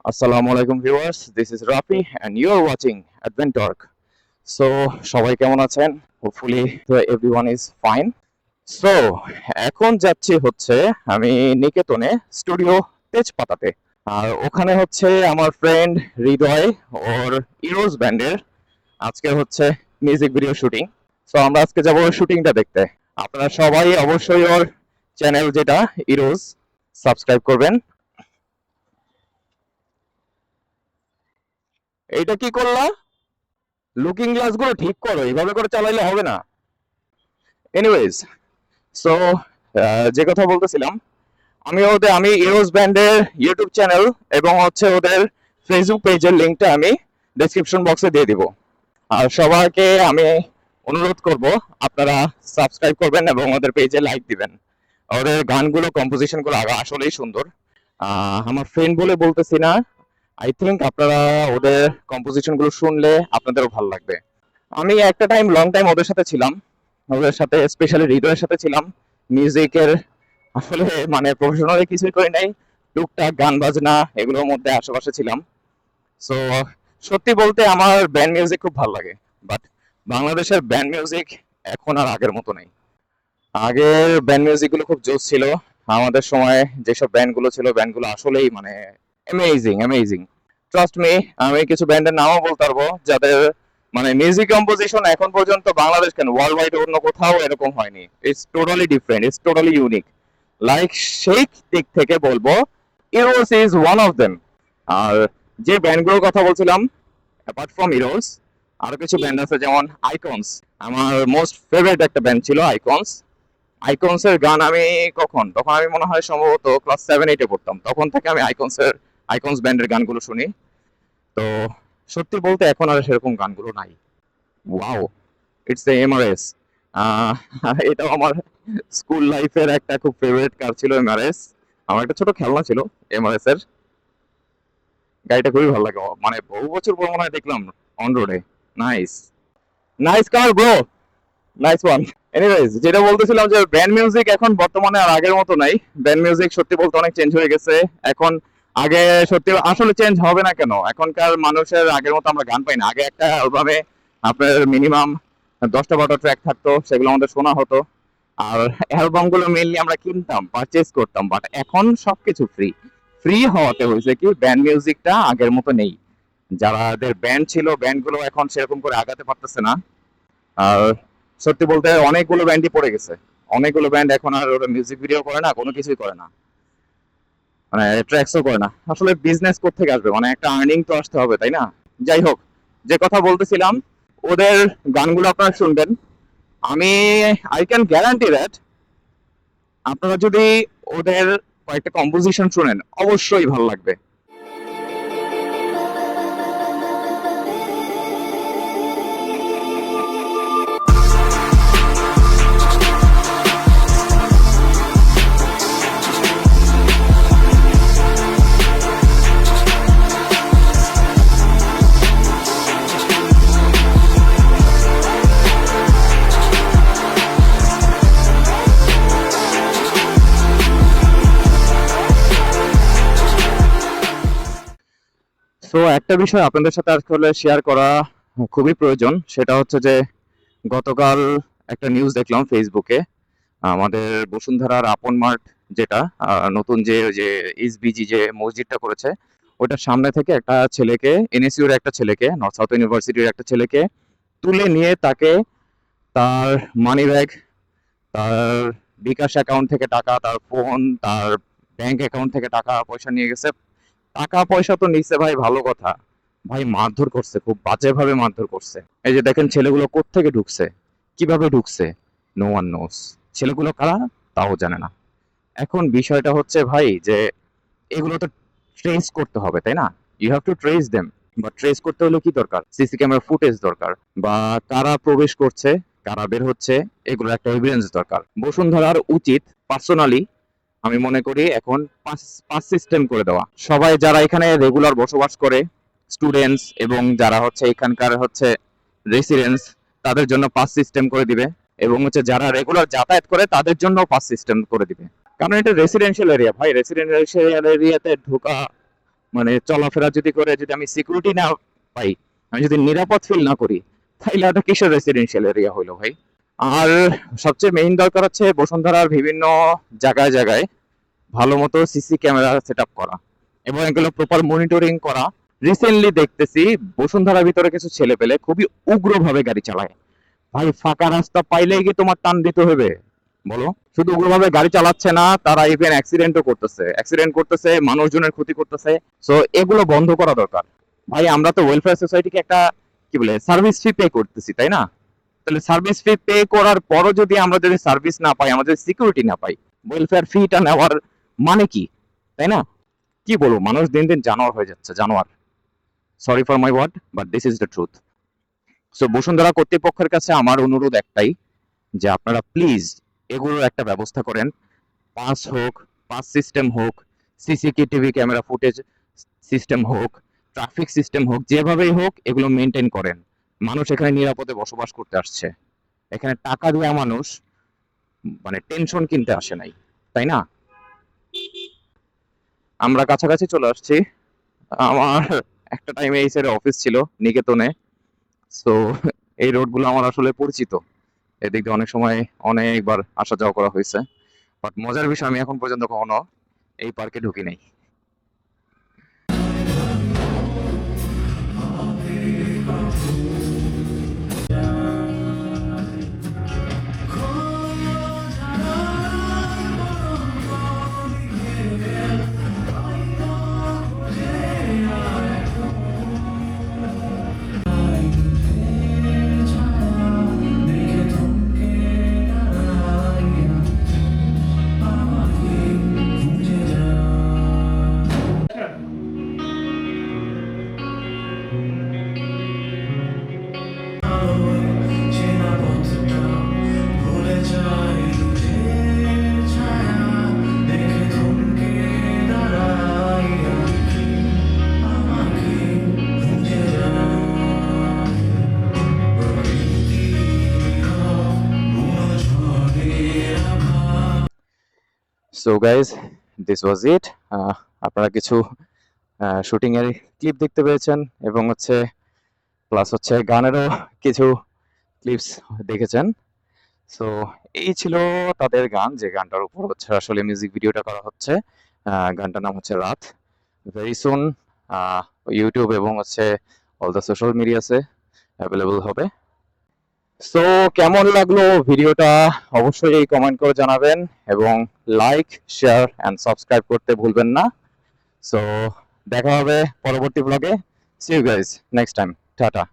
Assalamualaikum viewers, this is Rafi and you're watching Adventork. So সবাই কেমন আছেন? Hopefully everyone is fine. So এখন যাচ্ছি হচ্ছে আমি নিকেতনে স্টুডিও তেজপাতাতে। আর ওখানে হচ্ছে আমার ফ্রেন্ড হৃদয় ওর ইরোজ ব্যান্ডের আজকে হচ্ছে মিউজিক ভিডিও শুটিং। সো আমরা আজকে যাবো শুটিংটা দেখতে। আপনারা সবাই অবশ্যই ওর চ্যানেল যেটা ইরোজ সাবস্ক্রাইব করবেন। এইটা কি করলা? লুকিং গ্লাস গুলো ঠিক করো, এইভাবে করে চালাইলে হবে না। এনিওয়েজ, সো যে কথা বলতেছিলাম, আমি ইরোজ ব্যান্ডের ইউটিউব চ্যানেল এবং হচ্ছে ওদের ফেসবুক পেজের লিংকটা আমি ডেসক্রিপশন বক্সে দিয়ে দিব। আর সবাইকে আমি অনুরোধ করব আপনারা সাবস্ক্রাইব করবেন এবং ওদের পেজে লাইক দিবেন। ওদের গানগুলো কম্পোজিশনগুলো আসলেই সুন্দর। আমার ফ্রেন্ড বলে বলতেছি না, আই থিঙ্ক আপনারা ওদের কম্পোজিশন গুলো শুনলে আপনাদেরও ভালো লাগবে। আমি একটা টাইম লং টাইম ওদের সাথে ছিলাম, ওদের সাথে স্পেশালি হৃদয়ের সাথে ছিলাম মিউজিকের। আসলে মানে প্রফেশনালি কিছুই করি নাই, টুকটাক গান বাজনা এগুলোর মধ্যে আশেপাশে ছিলাম। সো সত্যি বলতে আমার ব্যান্ড মিউজিক খুব ভালো লাগে, বাট বাংলাদেশের ব্যান্ড মিউজিক এখন আর আগের মতো নেই। আগের ব্যান্ড মিউজিক গুলো খুব জোস ছিল। আমাদের সময় যেসব ব্যান্ড গুলো ছিল, ব্যান্ড গুলো আসলেই মানে অ্যামেজিং অ্যামেজিং। ট্রাস্ট মি, আমি কিছু ব্যান্ডের নামও বলতে পারবো যাদের মানে মিউজিক কম্পোজিশন এখন পর্যন্ত বাংলাদেশ কেন ওয়ার্ল্ড ওয়াইড অন্য কোথাও এরকম হয়নি। It's totally different, it's totally unique. Like সেই দিক থেকে বলবো Eros is one of them. আর যে ব্যান্ডগুলোর কথা বলছিলাম, অ্যাপার্ট ফ্রম ইরোস আরো কিছু ব্যান্ড আছে, যেমন আইকনস। আমার মোস্ট ফেভারিট একটা ব্যান্ড ছিল আইকনস। আইকনসের গান আমি তখন আমি মনে হয় সম্ভবত ক্লাস 7-8-এ পড়তাম, তখন থেকে আমি আইকনস ব্যান্ডের গানগুলো শুনি। তো সত্যি বলতে এখন আর সেরকম গানগুলো নাই। Wow, it's a Mrs. এটাও আমার স্কুল লাইফের একটা খুব ফেভারিট কার ছিল এমআরএস। আমার একটা ছোট খেলনা ছিল এমআরএস এর। গাড়িটা খুবই ভালো লাগে, মানে বহু বছর পর মনে হয় দেখলাম অন রোডে। নাইস, নাইস কার ব্রো, নাইস ওয়ান। এনিওয়েজ, যেটা বলতেছিলাম যে ব্যান্ড মিউজিক এখন বর্তমানে আর আগের মতো নাই। ব্যান্ড মিউজিক সত্যি বলতে অনেক চেঞ্জ হয়ে গেছে এখন। আগে সত্যি আসলে চেঞ্জ হবে না কেন, এখনকার মানুষের আগের মতো আমরা গান পাই না। আগে একটা অ্যালবামে আপনার মিনিমাম 10টা 12টা ট্র্যাক থাকতো, সেগুলো আমাদের শোনা হতো। আর অ্যালবাম গুলো মেইনলি আমরা কিনতাম, পারচেজ করতাম। বাট এখন সবকিছু ফ্রি। ফ্রি হওয়াতে হয়েছে কি, ব্যান্ড মিউজিকটা আগের মতো নেই। যাদের ব্যান্ড ছিল, ব্যান্ড গুলো এখন সেরকম করে আগাতে পারতেছে না। আর সত্যি বলতে অনেকগুলো ব্যান্ডই পড়ে গেছে। অনেকগুলো ব্যান্ড এখন আর ওরা মিউজিক ভিডিও করে না, কোনো কিছুই করে না, মানে ট্র্যাকসও করে না। আসলে বিজনেস কোত্থেকে আসবে, মানে একটা আর্নিং তো আসতে হবে, তাই না? যাই হোক, যে কথা বলতেছিলাম, ওদের গানগুলো আপনারা শুনবেন। আমি আই ক্যান গ্যারান্টি দ্যাট আপনারা যদি ওদের কয়েকটা কম্পোজিশন শুনেন অবশ্যই ভালো লাগবে। সো একটা বিষয় আপনাদের সাথে আসলে শেয়ার করা খুবই প্রয়োজন, সেটা হচ্ছে যে গতকাল একটা নিউজ দেখলাম ফেসবুকে। আমাদের বসুন্ধরার আপন মার্ট যেটা নতুন যে এসবিজি যে মসজিদটা করেছে, ওটার সামনে থেকে একটা ছেলেকে, এনএসইউর একটা ছেলেকে, নর্থ সাউথ ইউনিভার্সিটির একটা ছেলেকে তুলে নিয়ে তাকে তার মানি ব্যাগ, তার বিকাশ অ্যাকাউন্ট থেকে টাকা, তার ফোন, তার ব্যাংক অ্যাকাউন্ট থেকে টাকা পয়সা নিয়ে গেছে। টাকা পয়সা তো নিচ্ছে ভাই, ভালো কথা, ভাই মারধর করছে, খুব বাজেভাবে মারধর করছে। এই যে দেখেন ছেলেগুলো কোত্থেকে ঢুকছে, কিভাবে ঢুকছে, নো ওয়ান নোস। ছেলেগুলো কারা তাও জানে না। এখন বিষয়টা হচ্ছে ভাই যে এগুলো তো ট্রেস করতে হবে, তাই না? You have to trace them. বা ট্রেস করতে হলে কি দরকার? সিসি ক্যামেরা ফুটেজ দরকার, বা কারা প্রবেশ করছে, কারা বের হচ্ছে, এগুলোর একটা এভিডেন্স দরকার। বসুন্ধরার উচিত পার্সোনালি আমি মনে করি এখন পাস সিস্টেম করে দেওয়া। সবাই যারা এখানে রেগুলার বসবাস করে, স্টুডেন্টস এবং যারা হচ্ছে এখানকার হচ্ছে রেসিডেন্টস, তাদের জন্য পাস সিস্টেম করে দিবে। এবং হচ্ছে যারা রেগুলার যাতায়াত করে তাদের জন্য পাস সিস্টেম করে দিবে। কারণ এটা রেসিডেন্সিয়াল এরিয়া ভাই, রেসিডেন্সিয়াল এরিয়াতে ঢোকা মানে চলাফেরা যদি করে, যদি আমি সিকিউরিটি না পাই, আমি যদি নিরাপদ ফিল না করি, তাইলে ওটা কিসের রেসিডেন্সিয়াল এরিয়া হইলো ভাই? আর সবচেয়ে মেইন দরকার হচ্ছে বসুন্ধরার বিভিন্ন জায়গায় জায়গায় ভালো মতো সিসি ক্যামেরা সেট আপ করা এবং এগুলো প্রপার মনিটরিং করা। রিসেন্টলি দেখতেছি বসুন্ধরার ভিতরে কিছু ছেলে পেলে খুবই উগ্রভাবে গাড়ি চালায়। ভাই ফাঁকা রাস্তা পাইলেই কি তোমার টান দিতে হবে বলো? শুধু উগ্রভাবে গাড়ি চালাচ্ছে না, তারা ইভেন অ্যাক্সিডেন্ট করতেছে, মানুষজনের ক্ষতি করতেছে। সো এগুলো বন্ধ করা দরকার। ভাই আমরা তো ওয়েলফেয়ার সোসাইটিকে একটা কি বলে সার্ভিস ফি পে করতেছি, তাই না? তাহলে সার্ভিস ফি পে করার পরও যদি আমরা যদি সার্ভিস না পাই, আমরা যদি সিকিউরিটি না পাই, ওয়েলফেয়ার ফিটা নেওয়ার মানে কি? তাই না? কি বলবো, মানুষ দিন দিন জানোয়ার হয়ে যাচ্ছে, জানোয়ার। Sorry for my word, but this is the truth. So Bashundhara কর্তৃপক্ষের কাছে আমার অনুরোধ একটাই, যে আপনারা প্লিজ এগুলোর একটা ব্যবস্থা করেন। পাস হোক, পাস সিস্টেম হোক, সিসিটিভি ক্যামেরা ফুটেজ সিস্টেম হোক, ট্রাফিক সিস্টেম হোক, যেভাবেই হোক এগুলো মেনটেন করেন। মানুষ এখানে নিরাপদে বসবাস করতে আসছে। এখানে টাকা দেওয়া মানুষ মানে টেনশন কিনতে আসে নাই, তাই না? আমরা কাছাকাছি চলে আসছি। আমার একটা টাইমে এই সাইডে অফিস ছিল নিকেতনে। সো এই রোডগুলো আমার আসলে পরিচিত। এদিক দিয়ে অনেক সময় অনেকবার আসা যাওয়া করা হয়েছে। বাট মজার বিষয়, আমি এখন পর্যন্ত কখনো এই পার্কে ঢুকি নাই। সো গাইজ, দিস ওয়াজ ইট। আপনারা কিছু শুটিং এর ক্লিপ দেখতে পেয়েছেন এবং হচ্ছে প্লাস হচ্ছে গানেরও কিছু ক্লিপস দেখেছেন। সো এই ছিল তাদের গান, যে গানটার উপর হচ্ছে আসলে মিউজিক ভিডিওটা করা হচ্ছে। গানটার নাম হচ্ছে রাত। ভেরি সুন ইউটিউব এবং হচ্ছে অল দ্য সোশ্যাল মিডিয়াতে অ্যাভেলেবল হবে। সো কেমন লাগলো ভিডিওটা অবশ্যই কমেন্ট করে জানাবেন এবং লাইক, শেয়ার এন্ড সাবস্ক্রাইব করতে ভুলবেন না। সো দেখা হবে পরবর্তী ব্লগে। See you guys next time. Tata.